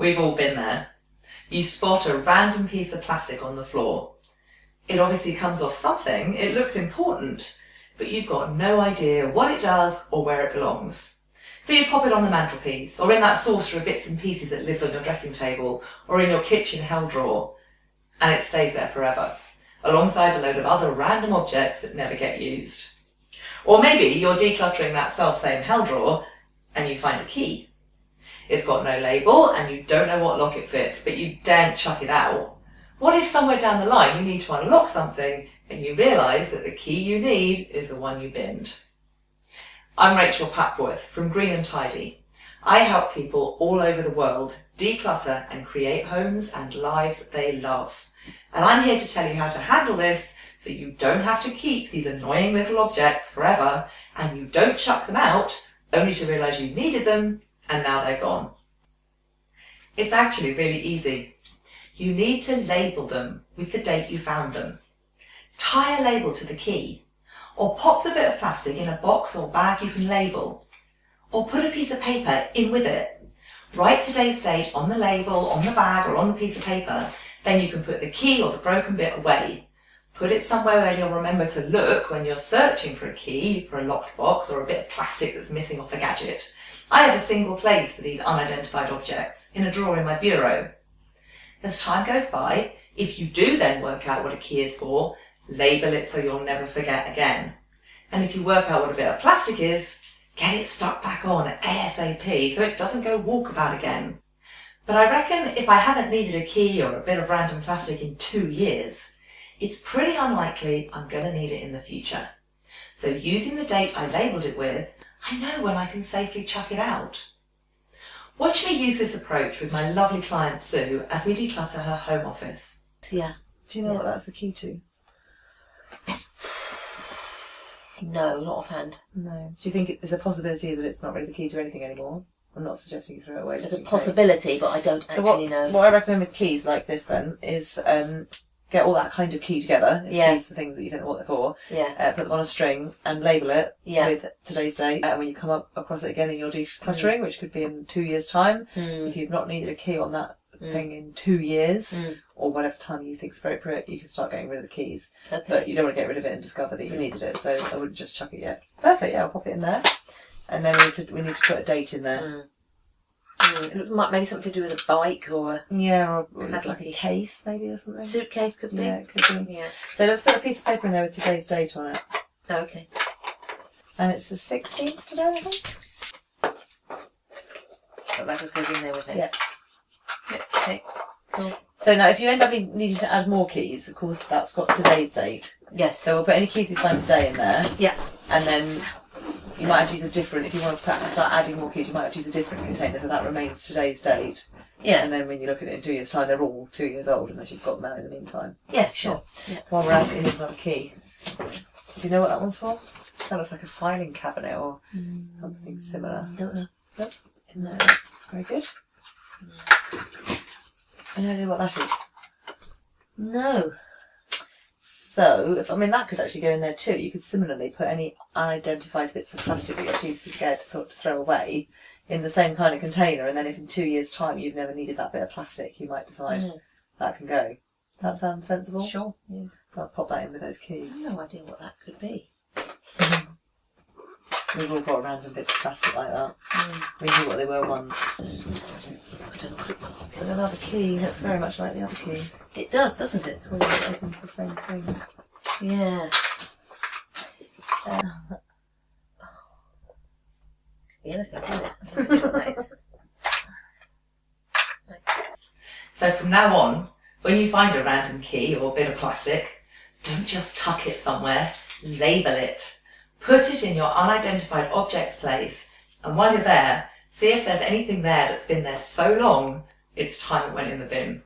We've all been there. You spot a random piece of plastic on the floor. It obviously comes off something, it looks important, but you've got no idea what it does or where it belongs. So you pop it on the mantelpiece, or in that saucer of bits and pieces that lives on your dressing table, or in your kitchen hell drawer, and it stays there forever, alongside a load of other random objects that never get used. Or maybe you're decluttering that self-same hell drawer, and you find a key. It's got no label, and you don't know what lock it fits, but you daren't chuck it out. What if somewhere down the line you need to unlock something, and you realise that the key you need is the one you binned? I'm Rachel Papworth from Green and Tidy. I help people all over the world declutter and create homes and lives they love. And I'm here to tell you how to handle this so you don't have to keep these annoying little objects forever, and you don't chuck them out only to realise you needed them and now they're gone. It's actually really easy. You need to label them with the date you found them. Tie a label to the key, or pop the bit of plastic in a box or bag you can label, or put a piece of paper in with it. Write today's date on the label, on the bag, or on the piece of paper. Then you can put the key or the broken bit away. Put it somewhere where you'll remember to look when you're searching for a key, for a locked box, or a bit of plastic that's missing off a gadget. I have a single place for these unidentified objects, in a drawer in my bureau. As time goes by, if you do then work out what a key is for, label it so you'll never forget again. And if you work out what a bit of plastic is, get it stuck back on ASAP so it doesn't go walkabout again. But I reckon if I haven't needed a key or a bit of random plastic in 2 years, it's pretty unlikely I'm going to need it in the future. So using the date I labelled it with, I know when I can safely chuck it out. Watch me use this approach with my lovely client Sue as we declutter her home office. Yeah. Do you know what that's the key to? No, not offhand. No. Do you think there's a possibility that it's not really the key to anything anymore? I'm not suggesting you throw it away. There's a possibility, but I don't actually know. What I recommend with keys like this then is get all that kind of key together. Yeah. Keys, the things that you don't know what they're for. Yeah. Put them on a string and label it Yeah. with today's date. And when you come up across it again in your decluttering, which could be in 2 years' time, if you've not needed a key on that thing in 2 years, or whatever time you think's appropriate, you can start getting rid of the keys. Okay. But you don't want to get rid of it and discover that you needed it, so I wouldn't just chuck it yet. Perfect, yeah, I'll pop it in there. And then we need to put a date in there. It might maybe something to do with a bike or a Yeah, or Has like a case maybe or something. suitcase could be. Yeah, it could be. Yeah. So let's put a piece of paper in there with today's date on it. Okay. And it's the 16th today, I think? So that just goes in there with it. Yeah. Yeah. Okay. Cool. So now if you end up needing to add more keys, of course that's got today's date. Yes. So we'll put any keys we find today in there. Yeah. And then you might have to use a different, if you want to start adding more keys, you might have to use a different container, so that remains today's date. Yeah. And then when you look at it in 2 years' time, they're all 2 years old, unless you've got them out in the meantime. Yeah. Sure. Yeah. While we're at it, here's another key. Do you know what that one's for? That looks like a filing cabinet or something similar. Don't know. Nope. In there. Very good. Any idea what that is? No. So, that could actually go in there too. You could similarly put any unidentified bits of plastic that you're too scared to throw away in the same kind of container, and then if in 2 years' time you've never needed that bit of plastic, you might decide that can go. Does that sound sensible? Sure. Yeah. I'll pop that in with those keys. I have no idea what that could be. We've all got random bits of plastic like that. We knew what they were once. I don't know what it was. There's another key. Looks very much like the other key. It does, doesn't it? Well, it opens the same thing. Yeah. Anything, isn't it? I don't know what that is. So from now on, when you find a random key or bit of plastic, don't just tuck it somewhere, label it. Put it in your unidentified objects place, and while you're there, see if there's anything there that's been there so long, it's time it went in the bin.